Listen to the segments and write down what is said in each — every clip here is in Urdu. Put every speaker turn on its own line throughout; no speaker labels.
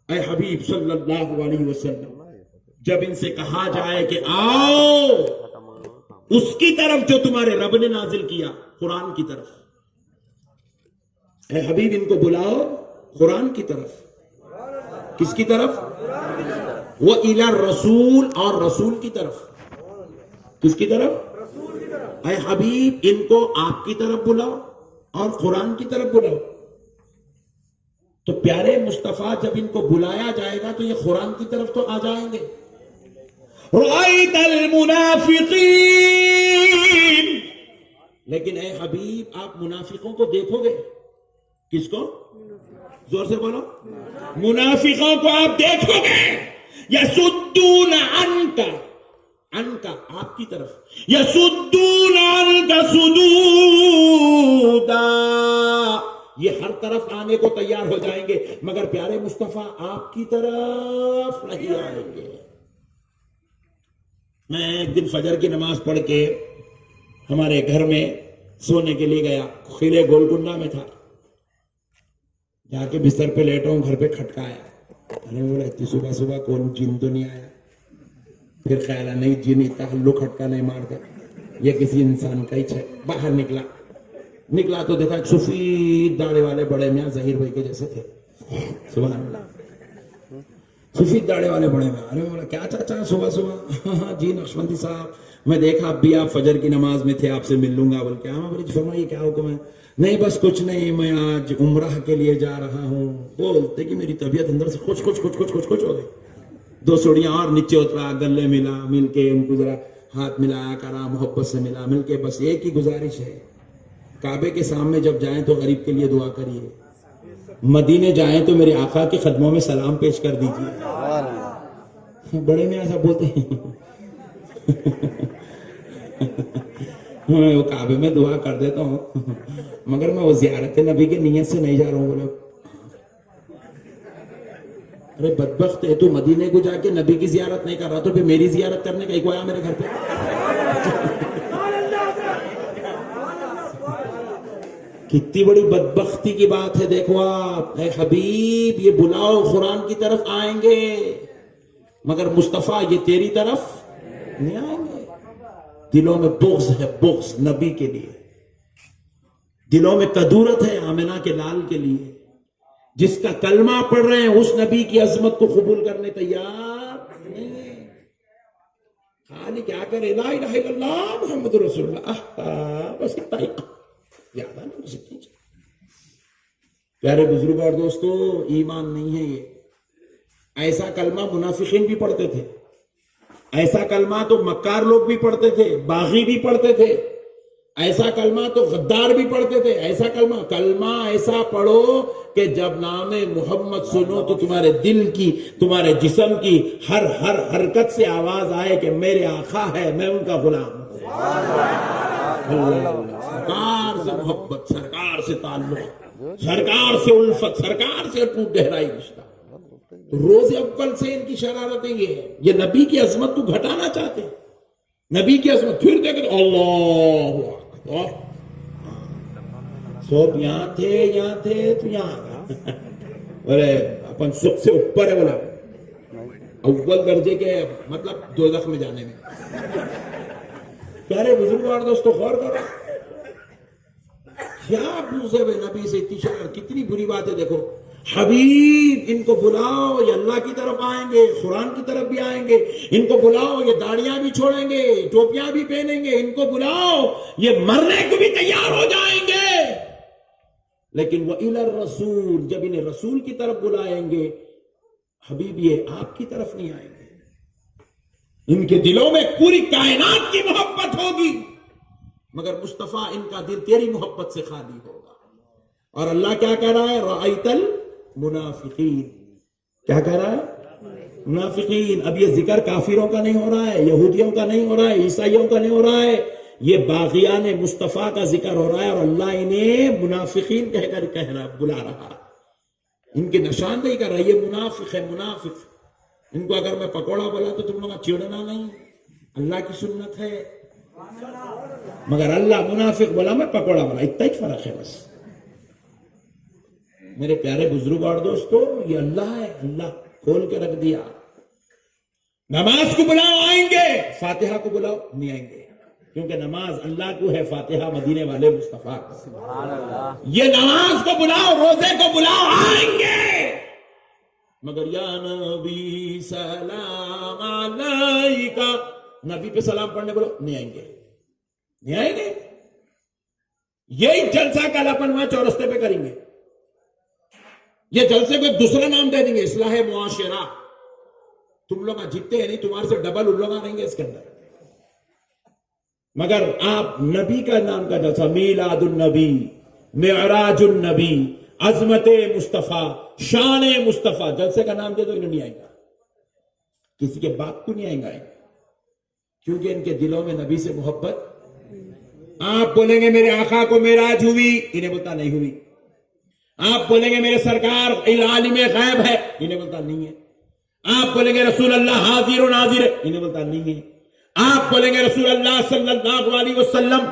اے حبیب صلی اللہ علیہ وسلم جب ان سے کہا جائے کہ آؤ اس کی طرف جو تمہارے رب نے نازل کیا، قرآن کی طرف، اے حبیب ان کو بلاؤ قرآن کی طرف. کس کی طرف؟ وہ الی الرسول، اور رسول کی طرف. کس کی طرف؟ اے حبیب ان کو آپ کی طرف بلاؤ اور قرآن کی طرف بلاؤ. تو پیارے مصطفیٰ جب ان کو بلایا جائے گا تو یہ قرآن کی طرف تو آ جائیں گے. رأیت المنافقین، لیکن اے حبیب آپ منافقوں کو دیکھو گے. کس کو؟ زور سے بولو. منافقوں کو آپ دیکھو گے. یصدون عنک، عنک آپ کی طرف، یصدون عنک صدودا، یہ ہر طرف آنے کو تیار ہو جائیں گے مگر پیارے مصطفیٰ آپ کی طرف نہیں آئیں گے. میں ایک دن فجر کی نماز پڑھ کے ہمارے گھر میں سونے کے لیے گیا، خیلے گولکنڈا میں تھا. جا کے بستر پہ لیٹا ہوں، گھر پہ کھٹکایا. میں نے بولا اتنی صبح صبح کون جن تو نہیں آیا؟ پھر خیال ہے نہیں جن اتنا ہلو کھٹکا نہیں مارتے، یہ کسی انسان کا ہی ہے. باہر نکلا تو دیکھا ایک سفید داڑھی والے بڑے میاں ظہیر بھائی کے جیسے تھے. سبحان اللہ، سفید داڑھی والے بڑے میاں. ارے بولا کیا چاچا صبح صبح؟ جی نقشبندی صاحب میں دیکھا اب بھی آپ فجر کی نماز میں تھے، آپ سے مل لوں گا. بول کے ہاں بولے فرمائیے کیا حکم ہے؟ نہیں بس کچھ نہیں، میں آج عمرہ کے لیے جا رہا ہوں. بولتے کہ میری طبیعت اندر سے کچھ ہو گئی. 2 سوڑیاں اور نیچے اترا، گلے ملا، مل کے ان کو ذرا ہاتھ ملایا کرا، محبت سے ملا، مل کے بس ایک ہی گزارش ہے، کعبے کے سامنے جب جائیں تو غریب کے لیے دعا کریے، مدینے جائیں تو میرے آقا کے قدموں میں سلام پیش کر دیجیے. بڑے میں ایسا بولتے ہیں. میں وہ کعبے میں دعا کر دیتا ہوں مگر میں وہ زیارت نبی کی نیت سے نہیں جا رہا ہوں. بولے ارے بدبخت ہے تو مدینے کو جا کے نبی کی زیارت نہیں کر رہا تو پھر میری زیارت کرنے کا ایک آیا میرے گھر پہ. کتنی بڑی بدبختی کی بات ہے. دیکھو آپ، اے حبیب یہ بلاؤ قرآن کی طرف آئیں گے مگر مصطفیٰ یہ تیری طرف نہیں آئیں گے. دلوں میں بغض ہے، بغض نبی کے لیے. دلوں میں کدورت ہے آمنہ کے لال کے لیے. جس کا کلمہ پڑھ رہے ہیں اس نبی کی عظمت کو قبول کرنے تیار نہیں. خالی کیا کرے لا الہ الا اللہ محمد رسول اللہ، بس اتنا ہی زیادہ نہیں ہو سکتی. پیارے بزرگ اور دوستو، ایمان نہیں ہے یہ. ایسا کلمہ منافقین بھی پڑھتے تھے، ایسا کلمہ تو مکار لوگ بھی پڑھتے تھے، باغی بھی پڑھتے تھے، ایسا کلمہ تو غدار بھی پڑھتے تھے. ایسا کلمہ ایسا پڑھو کہ جب نام محمد سنو تو تمہارے دل کی، تمہارے جسم کی ہر حرکت سے آواز آئے کہ میرے آقا ہے، میں ان کا غلام ہوں. سرکار سے محبت، سرکار سے تعلق، سرکار سے الفت، سرکار سے اٹوٹ گہرائی رشتہ. روز اول سے ان کی شرارتیں یہ ہے، یہ نبی کی عظمت کو گھٹانا چاہتے ہیں. نبی کی عظمت پھر دیکھیں تو اللہ اکبر، سب یہاں تھے تو یہاں بولے اپن سب سے اوپر ہے. بولا اول درجے کے مطلب دوزخ میں جانے میں. پیارے بزرگ اور دوستو غور کرو، کیا بوزے نبی سے اتنی شرارت، کتنی بری بات ہے. دیکھو حبیب ان کو بلاؤ یہ اللہ کی طرف آئیں گے، قرآن کی طرف بھی آئیں گے. ان کو بلاؤ یہ داڑیاں بھی چھوڑیں گے، ٹوپیاں بھی پہنیں گے. ان کو بلاؤ یہ مرنے کو بھی تیار ہو جائیں گے. لیکن وہ الی الرسول، جب انہیں رسول کی طرف بلائیں گے حبیب یہ آپ کی طرف نہیں آئیں گے. ان کے دلوں میں پوری کائنات کی محبت ہوگی مگر مصطفیٰ ان کا دل تیری محبت سے خالی ہوگا. اور اللہ کیا کہہ رہا ہے؟ رأیت المنافقین. کیا کہہ رہا ہے؟ منافقین. اب یہ ذکر کافروں کا نہیں ہو رہا ہے، یہودیوں کا نہیں ہو رہا ہے، عیسائیوں کا نہیں ہو رہا ہے، یہ باغیان مصطفیٰ کا ذکر ہو رہا ہے. اور اللہ انہیں منافقین کہہ کر بلا رہا، ان کی نشاندہی کر رہا ہے. یہ منافق ہے، منافق. ان کو اگر میں پکوڑا بولا تو تم لوگ چڑنا نہیں، اللہ کی سنت ہے. مگر اللہ منافق بولا، میں پکوڑا بولا، اتنا ہی فرق ہے بس. میرے پیارے بزرگ اور دوستو، یہ اللہ ہے، اللہ کھول کے رکھ دیا. نماز کو بلاؤ آئیں گے، فاتحہ کو بلاؤ نہیں آئیں گے، کیونکہ نماز اللہ کو ہے، فاتحہ مدینے والے مصطفیٰ کو. یہ نماز کو بلاؤ، روزے کو بلاؤ آئیں گے، مگر یا نبی سلام علیکہ، نبی پہ سلام پڑھنے بولو نہیں آئیں گے، نہیں آئیں گے. یہی جلسہ کل اپن وہاں چورستے پہ کریں گے. یہ جلسے کو ایک دوسرا نام دے دیں گے، اصلاح معاشرہ. تم لوگ جیتتے ہیں نہیں، تمہارے سے ڈبل ان لوگ آئیں گے اس کے اندر. مگر آپ نبی کا نام کا جلسہ، میلاد النبی، معراج النبی، عظمت مصطفیٰ، شان مصطفیٰ، جلسے کا نام دے دو، انہیں نہیں آئے گا. کسی کے باپ کو نہیں آئیں گا، کیونکہ ان کے دلوں میں نبی سے محبت. آپ بولیں گے میرے آقا کو معراج ہوئی، انہیں بولتا نہیں ہوئی. آپ بولیں گے میرے سرکار عالم غیب ہے، انہیں بولتا نہیں ہے. آپ بولیں گے رسول اللہ حاضر و ناظر ہے، انہیں بولتا نہیں ہے. آپ بولیں گے رسول اللہ صلی اللہ علیہ وسلم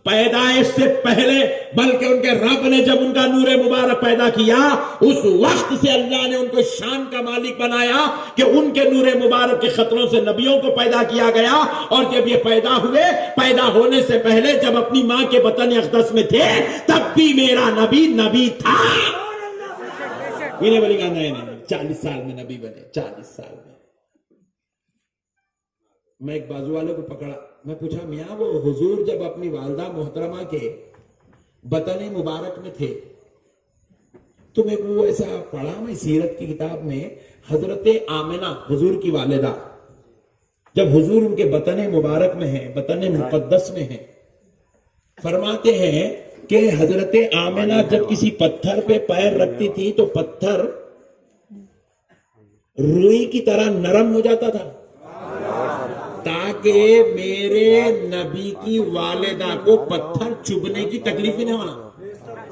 پیدائش سے پہلے، بلکہ ان کے رب نے جب ان کا نور مبارک پیدا کیا، اس وقت سے اللہ نے ان کو شان کا مالک بنایا کہ ان کے نور مبارک کے خطروں سے نبیوں کو پیدا کیا گیا. اور جب یہ پیدا ہوئے، پیدا ہونے سے پہلے جب اپنی ماں کے بطن اقدس میں تھے، تب بھی میرا نبی نبی تھا. انہیں بولے گا نہیں 40 سال میں نبی بنے، 40 سال میں. میں ایک بازو والے کو پکڑا، میں پوچھا میاں وہ حضور جب اپنی والدہ محترمہ کے بطن مبارک میں تھے تو میں وہ ایسا پڑھا میں سیرت کی کتاب میں، حضرت آمنہ حضور کی والدہ جب حضور ان کے بطن مبارک میں ہیں، بطن مقدس میں ہیں، فرماتے ہیں کہ حضرت آمنہ جب کسی پتھر پہ پیر رکھتی تھی تو پتھر روئی کی طرح نرم ہو جاتا تھا، تاکہ میرے نبی کی والدہ کو پتھر چبھنے کی تکلیف ہی نہیں ہونا.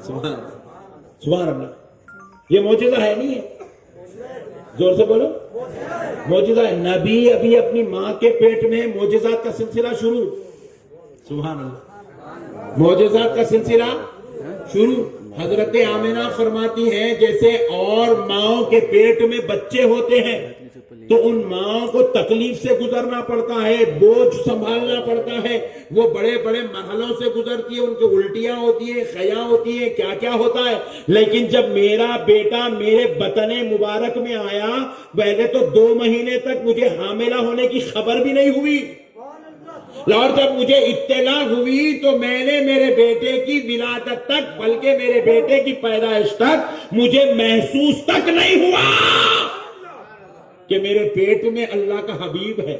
سبحان اللہ. یہ معجزہ ہے نہیں ہے؟ زور سے بولو، معجزہ ہے. نبی ابھی اپنی ماں کے پیٹ میں، معجزات کا سلسلہ شروع. سبحان اللہ. معجزات کا سلسلہ شروع. حضرت آمنہ فرماتی ہیں جیسے اور ماؤں کے پیٹ میں بچے ہوتے ہیں تو ان ماں کو تکلیف سے گزرنا پڑتا ہے، بوجھ سنبھالنا پڑتا ہے، وہ بڑے بڑے مرحلوں سے گزرتی ہے، ان کی الٹیاں ہوتی ہیں، خیاں ہوتی ہیں، کیا کیا ہوتا ہے. لیکن جب میرا بیٹا میرے بطن مبارک میں آیا، پہلے تو 2 مہینے تک مجھے حاملہ ہونے کی خبر بھی نہیں ہوئی، اور جب مجھے اطلاع ہوئی تو میں نے میرے بیٹے کی ولادت تک، بلکہ میرے بیٹے کی پیدائش تک مجھے محسوس تک نہیں ہوا کہ میرے پیٹ میں اللہ کا حبیب ہے،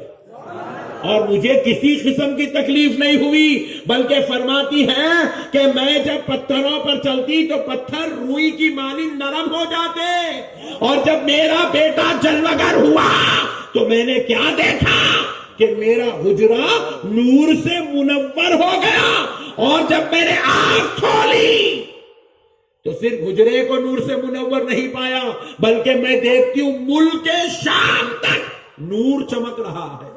اور مجھے کسی قسم کی تکلیف نہیں ہوئی. بلکہ فرماتی ہے کہ میں جب پتھروں پر چلتی تو پتھر روئی کی مانند نرم ہو جاتے، اور جب میرا بیٹا جلوگر ہوا تو میں نے کیا دیکھا کہ میرا حجرہ نور سے منور ہو گیا. اور جب میں نے آنکھ کھولی تو صرف حجرے کو نور سے منور نہیں پایا، بلکہ میں دیکھتی ہوں ملک شام تک نور چمک رہا ہے.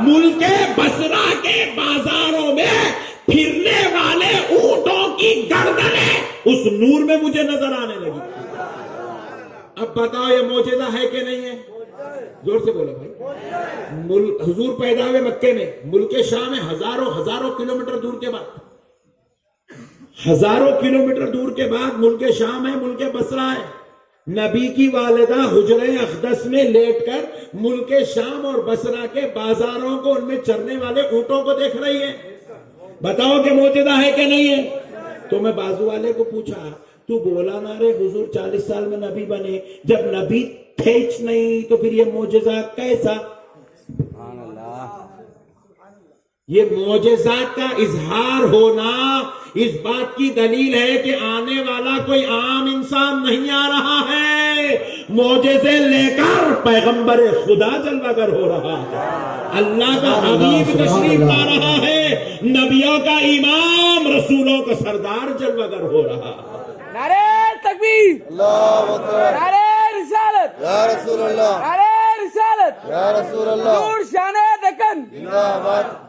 ملک بصرہ کے بازاروں میں پھرنے والے اونٹوں کی گردنیں اس نور میں مجھے نظر آنے لگی. اب بتاؤ یہ معجزہ ہے کہ نہیں ہے؟ زور سے بولو بھائی. حضور پیدا ہوئے مکے میں، ملک شام ہے، ہزاروں کلومیٹر دور کے بعد، ہزاروں کلومیٹر دور کے بعد ملک شام ہے، ملک بصرہ ہے. نبی کی والدہ حجرے اقدس میں لیٹ کر ملک شام اور بصرہ کے بازاروں کو، ان میں چرنے والے اونٹوں کو دیکھ رہی ہے. بتاؤ کہ معجزہ ہے کہ نہیں ہے؟ تو میں بازو والے کو پوچھا، تو بولا نہ رے حضور 40 سال میں نبی بنے، جب نبی تھے نہیں تو پھر یہ معجزہ کیسا؟ یہ معجزات کا اظہار ہونا اس بات کی دلیل ہے کہ آنے والا کوئی عام انسان نہیں آ رہا ہے، معجزے لے کر پیغمبر خدا جلوگر ہو رہا ہے، اللہ کا حبیب تشریف لا رہا ہے، نبیوں کا امام، رسولوں کا سردار جلوگر ہو رہا ہے.
نعرہ تکبیر، اللہ اکبر، نعرہ رسالت یا رسول اللہ، نعرہ رسالت یا رسول اللہ، نور شان دکن زندہ باد.